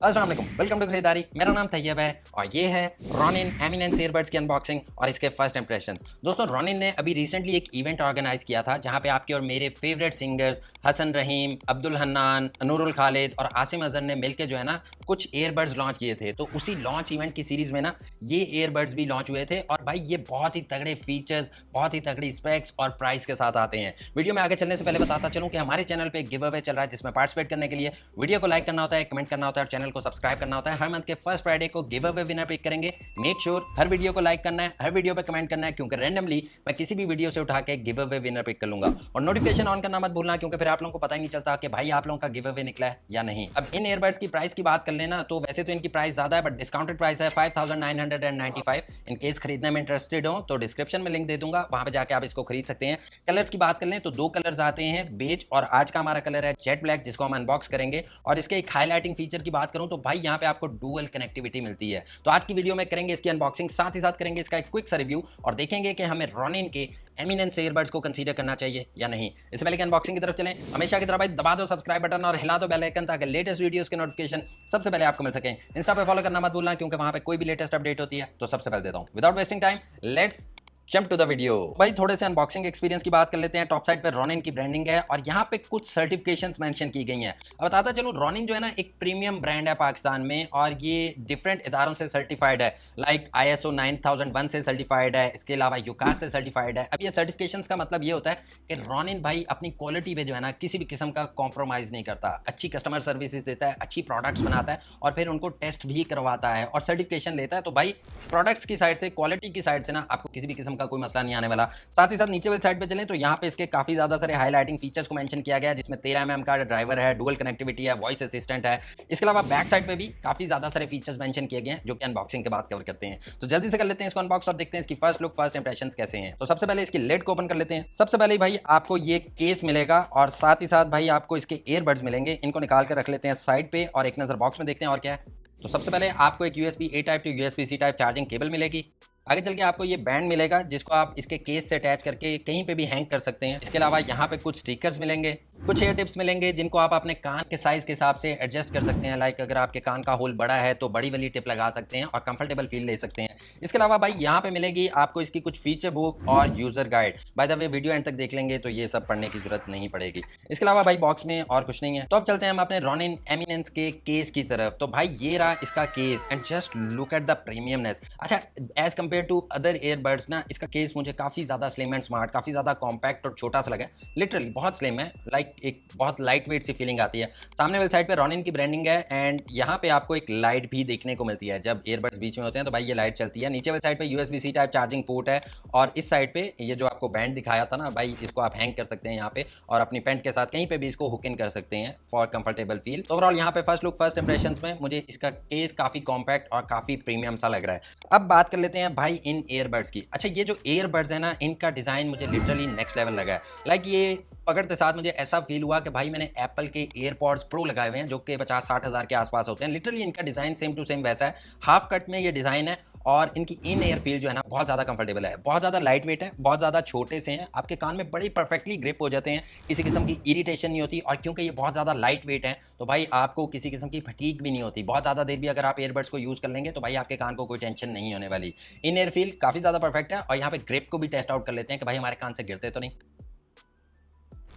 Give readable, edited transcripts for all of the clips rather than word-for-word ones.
अस्सलाम वालेकुम, welcome to खरीदारी। मेरा नाम तैयब है और ये है रॉनिन एमिनेंस ईयरबड्स की अनबॉक्सिंग और इसके फर्स्ट इंप्रेशंस। दोस्तों, रॉनिन ने अभी रिसेंटली एक इवेंट ऑर्गेनाइज किया था जहां पे आपके और मेरे फेवरेट सिंगर्स हसन रहीम, अब्दुल हन्नान, नूरुल खालिद और आसिम अजहर ने मिलकर जो है ना कुछ ईयरबड्स लॉन्च किए थे। तो उसी लॉन्च इवेंट की सीरीज में ना ये ईयरबड्स भी लॉन्च हुए थे और भाई ये बहुत ही तगड़े फीचर्स, बहुत ही तगड़ी स्पेक्स और प्राइस के साथ आते हैं। वीडियो में आगे चलने से पहले बताता चलूं कि हमारे चैनल पे गिव अवे चल रहा है जिसमें पार्टिसिपेट करने के लिए वीडियो को लाइक करना होता है, कमेंट करना होता है और चैनल को सब्सक्राइब करना होता है। हर मंथ के फर्स्ट फ्राइडे को गिव अवे विनर पिक करेंगे। मेक श्योर हर वीडियो को लाइक करना है, हर वीडियो पे कमेंट करना है, क्योंकि रैंडमली मैं किसी भी वीडियो से उठा के गिव अवे विनर पिक कर लूंगा। और नोटिफिकेशन ऑन करना मत भूलना, क्योंकि फिर आप लोगों को पता ही नहीं चलता कि भाई आप लोगों का गिव अवे निकला है या नहीं। अब इन ईयरबड्स की प्राइस की बात कर लेना तो वैसे तो इनकी प्राइस ज्यादा है, बट डिस्काउंटेड प्राइस है 5995। इन केस खरीदने में इंटरेस्टेड हो तो डिस्क्रिप्शन में लिंक दे दूंगा, वहां पे जाके आप इसको खरीद सकते हैं। कलर्स की बात कर लें तो दो कलर्स आते हैं, बेज और आज का हमारा कलर है जेट ब्लैक, जिसको हम अनबॉक्स करेंगे। और इसके एक हाईलाइटिंग फीचर की बात करूं तो भाई यहाँ पे आपको डुअल कनेक्टिविटी मिलती है। तो आज की वीडियो में करेंगे इसकी अनबॉक्सिंग, साथ ही साथ करेंगे इसका एक क्विक सा रिव्यू और देखेंगे कि हमें रॉनिन के एमिनेंस ईयरबड्स को कंसीडर करना चाहिए या नहीं। इससे पहले कि अनबॉक्सिंग की तरफ चलें, हमेशा की तरह भाई दबा दो सब्सक्राइब बटन और हिला दो बेल आइकन ताकि लेटेस्ट वीडियोस के नोटिफिकेशन सबसे पहले आपको मिल सके। इंस्टा पे फॉलो करना मत भूलना, क्योंकि वहां पे कोई भी लेटेस्ट अपडेट होती है तो सबसे पहले देता हूं। Without wasting time, let's jump to the video. भाई थोड़े से अनबॉक्सिंग एक्सपीरियंस की बात कर लेते हैं। टॉप साइड पे रॉनिन की ब्रांडिंग है और यहाँ पे कुछ सर्टिफिकेशंस मेंशन की गई हैं। अब बताता चलूं, रॉनिन जो है ना एक प्रीमियम ब्रांड है पाकिस्तान में और ये डिफरेंट इदारों से सर्टिफाइड है। लाइक ISO 9001 से सर्टिफाइड है, इसके अलावा यूकास से सर्टिफाइड है। अब ये सर्टिफिकेशंस का मतलब ये होता है कि रॉनिन भाई अपनी क्वालिटी पे जो है ना किसी भी किस्म का कॉम्प्रोमाइज नहीं करता, अच्छी कस्टमर सर्विसेज देता है, अच्छी प्रोडक्ट्स बनाता है और फिर उनको टेस्ट भी करवाता है और सर्टिफिकेशन लेता है। तो भाई प्रोडक्ट्स की साइड से, क्वालिटी की साइड से ना आपको किसी भी किस्म का कोई मसला नहीं आने वाला। साथ ही साथ नीचे वाली साइड पे चलें तो यहाँ पे इसके काफी ज्यादा सारे हाईलाइटिंग फीचर्स को मेंशन किया गया है, जिसमें 13mm का ड्राइवर है, डुअल कनेक्टिविटी है, वॉइस असिस्टेंट है। इसके अलावा बैक साइड पे भी काफी ज्यादा सारे फीचर्स मेंशन किए गए हैं जो कि अनबॉक्सिंग के बाद कवर करते हैं। तो जल्दी से कर लेते हैं इसको अनबॉक्स और देखते हैं इसकी फर्स्ट लुक, फर्स्ट इंप्रेशंस कैसे हैं। तो सबसे पहले इसकी लेड को ओपन कर लेते हैं। सबसे पहले भाई आपको ये केस मिलेगा और साथ ही साथ भाई आपको इसके ईयरबड्स मिलेंगे। इनको निकाल कर रख लेते हैं साइड पे और एक नजर बॉक्स में देखते हैं और क्या है। तो सबसे पहले आपको एक USB-A type two USB-C type charging cable मिलेगी। आगे चल के आपको ये बैंड मिलेगा जिसको आप इसके केस से अटैच करके कहीं पे भी हैंग कर सकते हैं। इसके अलावा यहाँ पे कुछ स्टिकर्स मिलेंगे, कुछ हेयर टिप्स मिलेंगे जिनको आप अपने कान के साइज के हिसाब से एडजस्ट कर सकते हैं। लाइक अगर आपके कान का होल बड़ा है तो बड़ी वाली टिप लगा सकते हैं और कंफर्टेबल फील ले सकते हैं। इसके अलावा भाई यहाँ पे मिलेगी आपको इसकी कुछ फीचर बुक और user guide. By the way video and तक देख लेंगे तो ये सब पढ़ने की जरूरत नहीं पड़ेगी। इसके अलावा भाई बॉक्स में और कुछ नहीं है। तो अब चलते हैं हम अपने रॉनिन एमिनेंस के केस की तरफ। तो भाई ये रहा इसका case and just look at the premiumness. अच्छा, as compare to other earbuds ना इसका केस मुझे काफी ज्यादा स्लिम एंड स्मार्ट, काफी ज्यादा कॉम्पैक्ट और छोटा सा लगा। लिटरली बहुत स्लिम है, लाइक एक बहुत लाइट वेट सी फीलिंग आती है। सामने वाली साइड पे रॉनिन की ब्रांडिंग है एंड यहाँ पे आपको एक लाइट भी देखने को मिलती है। जब ईयरबड्स बीच में होते हैं तो भाई ये लाइट चलती है। नीचे वाली साइड पे USB-C टाइप चार्जिंग पोर्ट है और इस साइड पे ये जो आपको बैंड दिखाया था ना भाई, इसको आप हैंग कर सकते हैं यहाँ पे और अपनी पेंट के साथ कहीं पे भी इसको हुक इन कर सकते हैं फॉर कंफर्टेबल फील। तो ओवरऑल यहाँ पे फर्स्ट लुक, फर्स्ट इंप्रेशंस में मुझे इसका केस काफी कॉम्पैक्ट और काफी प्रीमियम सा लग रहा है। अब बात कर लेते हैं भाई इन ईयरबड्स की। अच्छा, ये जो ईयरबड्स है ना इनका डिजाइन मुझे लिटरली नेक्स्ट लेवल लगा है। लाइक ये पकड़ते साथ मुझे ऐसा फील हुआ कि भाई मैंने एप्पल के एयरपॉड्स प्रो लगाए हुए हैं जो कि 50-60 हज़ार के आसपास होते हैं। लिटरली इनका डिजाइन सेम टू सेम वैसा है, हाफ कट में ये डिजाइन है और इनकी इन एयर फील जो है ना बहुत ज़्यादा कंफर्टेबल है, बहुत ज़्यादा लाइट वेट है, बहुत ज़्यादा छोटे से हैं, आपके कान में बड़ी परफेक्टली ग्रिप हो जाते हैं, किसी किस्म की इरिटेशन नहीं होती। और क्योंकि ये बहुत ज़्यादा लाइट वेट है तो भाई आपको किसी किस्म की फटीक भी नहीं होती। बहुत ज़्यादा देर भी अगर आप ईयरबड्स को यूज़ कर लेंगे तो भाई आपके कान को कोई टेंशन नहीं होने वाली। इन एयर फील काफ़ी ज़्यादा परफेक्ट है और यहाँ पे ग्रिप को भी टेस्ट आउट कर लेते हैं कि भाई हमारे कान से गिरते तो नहीं।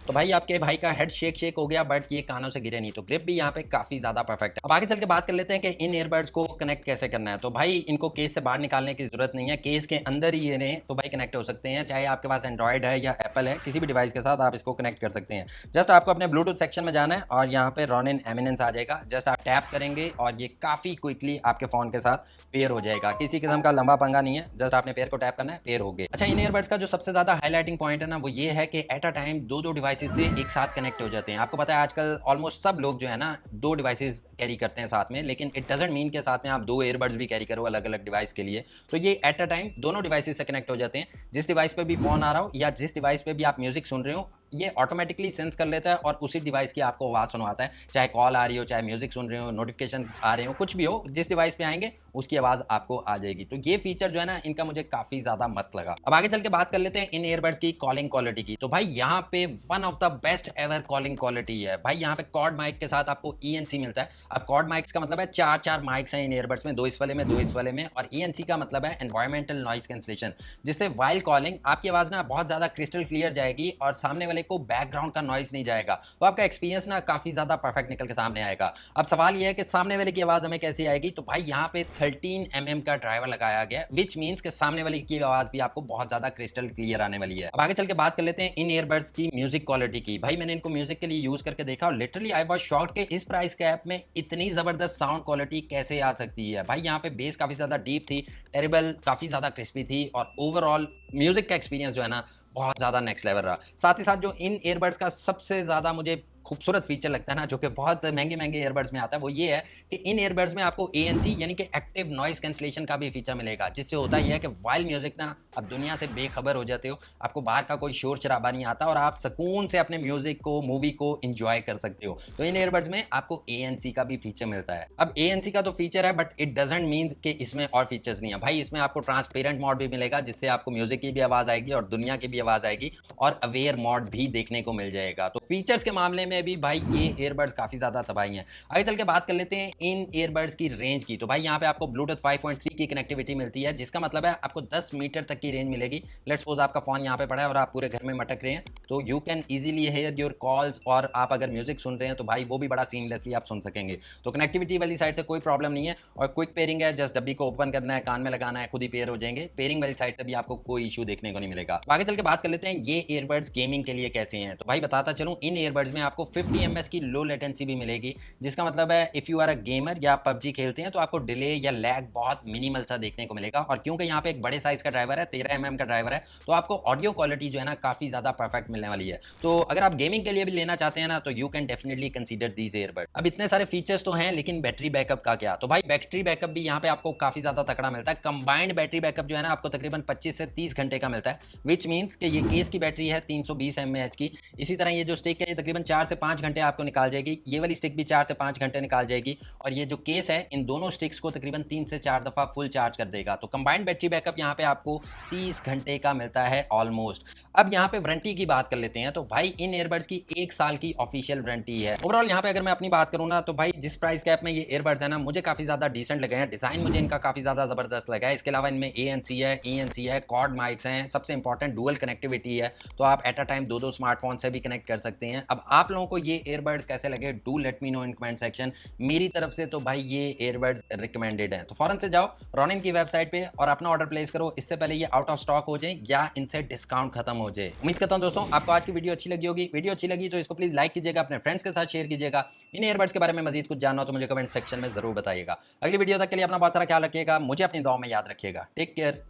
तो भाई आपके भाई का हेड शेक हो गया बट ये कानों से गिरे नहीं, तो ग्रिप भी यहाँ पे काफी ज्यादा परफेक्ट है। अब आगे चल के बात कर लेते हैं कि इन ईयरबड्स को कनेक्ट कैसे करना है। तो भाई इनको केस से बाहर निकालने की जरूरत नहीं है, केस के अंदर ही ये रहे तो भाई कनेक्ट हो सकते हैं। चाहे आपके पास एंड्रॉइड है या एप्पल है, किसी भी डिवाइस के साथ आप इसको कनेक्ट कर सकते हैं। जस्ट आपको अपने ब्लूटूथ सेक्शन में जाना है और यहाँ पे रॉनिन एमिनेंस आ जाएगा। जस्ट आप टैप करेंगे और ये काफी क्विकली आपके फोन के साथ पेयर हो जाएगा। किसी किस्म का लंबा पंगा नहीं है, जस्ट आपने पेयर को टैप करना है, पेयर हो गए। अच्छा, इन ईयरबड्स का जो सबसे ज्यादा हाईलाइटिंग पॉइंट है ना वो ये है कि एट अ टाइम दो डिवाइसेस से एक साथ कनेक्ट हो जाते हैं। आपको पता है आजकल ऑलमोस्ट सब लोग जो है ना दो डिवाइसेस कैरी करते हैं साथ में, लेकिन इट डजंट मीन के साथ में आप दो ईयरबड्स भी कैरी करो अलग अलग डिवाइस के लिए। तो ये एट अ टाइम दोनों डिवाइसेस से कनेक्ट हो जाते हैं। जिस डिवाइस पे भी फोन आ रहा हो या जिस डिवाइस पे भी आप म्यूजिक सुन रहे हो ये ऑटोमेटिकली सेंस कर लेता है और उसी डिवाइस की आपको आवाज़ सुनवाता है, चाहे कॉल आ रही हो, चाहे म्यूजिक सुन रहे हो, नोटिफिकेशन आ रहे हो, कुछ भी हो, जिस डिवाइस पे आएंगे उसकी आवाज़ आपको आ जाएगी। तो ये फीचर जो है ना इनका मुझे काफ़ी ज़्यादा मस्त लगा। अब आगे चल के बात कर लेते हैं इन ईयरबड्स की कॉलिंग क्वालिटी की। तो भाई यहाँ पे one of the best ever calling quality है भाई। यहाँ पे कॉर्ड माइक के साथ आपको ENC मिलता है। अब कॉर्ड माइक्स का मतलब है चार माइक्स हैं इन ईयरबड्स में, दो इस वाले में, दो इस वाले में, और ENC का मतलब है एनवायरमेंटल नॉइज कैंसलेशन, जिससे वाइल कॉलिंग आपकी आवाज़ ना बहुत ज़्यादा क्रिस्टल क्लियर जाएगी और सामने वाले को बैकग्राउंड का नॉइज नहीं जाएगा। तो आपका एक्सपीरियंस ना काफ़ी ज़्यादा परफेक्ट निकल के सामने आएगा। अब सवाल यह है कि सामने वाले की आवाज़ हमें कैसी आएगी। तो भाई यहाँ पे 13 mm का ड्राइवर लगाया गया, विच मीन्स कि सामने वाले की आवाज़ भी आपको बहुत ज़्यादा क्रिस्टल क्लियर आने वाली है। अब आगे चल के बात कर लेते हैं इन ईयरबड्स की म्यूजिक क्वालिटी की। भाई मैंने इनको म्यूजिक के लिए यूज करके देखा और लिटरली आई वाज शॉक्ड कि इस प्राइस कैप में इतनी जबरदस्त साउंड क्वालिटी कैसे आ सकती है। भाई यहाँ पे बेस काफी ज्यादा डीप थी, टेरेबल काफी ज्यादा क्रिस्पी थी, और ओवरऑल म्यूजिक का एक्सपीरियंस जो है ना बहुत ज्यादा नेक्स्ट लेवल रहा। साथ ही साथ जो इन ईयरबड्स का सबसे ज्यादा मुझे खूबसूरत फीचर लगता है ना, जो कि बहुत महंगे महंगे ईयरबड्स में आता है, वो ये है कि इन ईयरबड्स में आपको ANC यानी कि एक्टिव नॉइज कैंसलेशन का भी फीचर मिलेगा, जिससे होता यह है कि वाइल म्यूजिक ना आप दुनिया से बेखबर हो जाते हो, आपको बाहर का कोई शोर शराबा नहीं आता और आप सुकून से अपने म्यूजिक को, मूवी को इंजॉय कर सकते हो। तो इन ईयरबड्स में आपको ANC का भी फीचर मिलता है। अब ANC का तो फीचर है, बट इट डजंट मीन कि इसमें और फीचर्स नहीं है। भाई इसमें आपको ट्रांसपेरेंट मोड भी मिलेगा, जिससे आपको म्यूजिक की भी आवाज आएगी और दुनिया की भी आवाज आएगी, और अवेयर मोड भी देखने को मिल जाएगा। तो फीचर्स के मामले में भी भाई ये ईयरबड्स काफी ज्यादा तबाही हैं। आगे चल के बात कर लेते हैं इन ईयरबड्स की रेंज की। तो भाई यहाँ पे आपको ब्लूटूथ 5.3 की कनेक्टिविटी मिलती है, जिसका मतलब है आपको 10 मीटर तक की रेंज मिलेगी। लेट्स सपोज आपका फोन यहाँ पे पड़ा है और आप पूरे घर में मटक रहे हैं, तो you can easily hear your calls, और आप अगर म्यूजिक सुन रहे हैं तो भाई वो भी बड़ा सीमलेसली आप सुन सकेंगे। तो कनेक्टिविटी वाली साइड से कोई प्रॉब्लम नहीं है, और क्विक पेयरिंग है, जस्ट डब्बी को ओपन करना है, कान में लगाना है, खुद ही पेयर हो जाएंगे। पेयरिंग वाली साइड से भी आपको कोई इशू देखने को नहीं मिलेगा। आगे चल के बात कर लेते हैं ये ईयरबड्स गेमिंग के लिए कैसे हैं। तो भाई बताता चलूं, इन ईयरबड्स में आपको 50 ms की लो लेटेंसी भी मिलेगी, जिसका मतलब है if you are a gamer या PUBG खेलते हैं तो आपको डिले या लैग बहुत मिनिमल सा देखने को मिलेगा। और क्योंकि यहाँ पे एक बड़े साइज का ड्राइवर है, 13 mm का ड्राइवर है, तो आपको ऑडियो क्वालिटी जो है ना काफी ज्यादा परफेक्ट मिलने वाली है। तो अगर आप गेमिंग के लिए भी लेना चाहते हैं ना, तो you can definitely consider these earbud. अब इतने सारे फीचर्स तो हैं, लेकिन बैटरी बैकअप का क्या। तो भाई बैटरी बैकअप भी यहाँ पे आपको काफी ज्यादा तकड़ा मिलता है। कंबाइंड बैटरी बैकअप जो है ना आपको तकरीबन 25 से 30 घंटे का मिलता है, विच मीन्स कि ये केस की बैटरी है 320 mAh की। इसी तरह ये जो स्टिक है ये तकरीबन 4 से 5 घंटे आपको निकाल जाएगी, ये वाली स्टिक भी 4 से 5 घंटे निकाल जाएगी, और ये जो केस है इन दोनों स्टिक्स को तकरीबन 3 से 4 दफा फुल चार्ज कर देगा। तो कंबाइंड बैटरी बैकअप यहाँ पे आपको 30 घंटे का मिलता है ऑलमोस्ट। अब यहाँ पे वारंटी की बात कर लेते हैं। तो भाई इन ईयरबड्स की 1 साल की ऑफिशियल वारंटी है। ओवरऑल यहाँ पे अगर मैं अपनी बात करूँ ना, तो भाई जिस प्राइस कैप में ये ईयरबड्स है ना, मुझे काफी ज्यादा डिसेंट लगे हैं। डिजाइन मुझे इनका काफी ज्यादा जबरदस्त लगा है। इसके अलावा इनमें ANC है, ENC है, कॉर्ड माइक्स हैं, सबसे इंपॉर्टेंट डुअल कनेक्टिविटी है, तो आप एट अ टाइम दो स्मार्टफोन से भी कनेक्ट कर सकते हैं। अब आप लोगों को ये ईयरबड्स कैसे लगे, do let me know in comment section. मेरी तरफ से तो भाई ये ईयरबड्स रिकमेंडेड है। तो फौरन से जाओ रॉनिन की वेबसाइट पे और अपना ऑर्डर प्लेस करो, इससे पहले ये आउट ऑफ स्टॉक हो जाए या इनसे डिस्काउंट खत्म हो जाए। उम्मीद करता हूं दोस्तों आपको आज की वीडियो अच्छी लगी होगी। वीडियो अच्छी लगी तो इसको प्लीज लाइक कीजिएगा, अपने फ्रेंड्स के साथ शेयर कीजिएगा। इन ईयरबड्स के बारे में मजीद कुछ जानना हो तो मुझे कमेंट सेक्शन में जरूर बताइएगा। अगली वीडियो तक के लिए अपना बहुत सारा ख्याल रखिएगा, मुझे अपनी दुआ में याद रखिएगा। टेक केयर,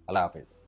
अल्लाह हाफिज।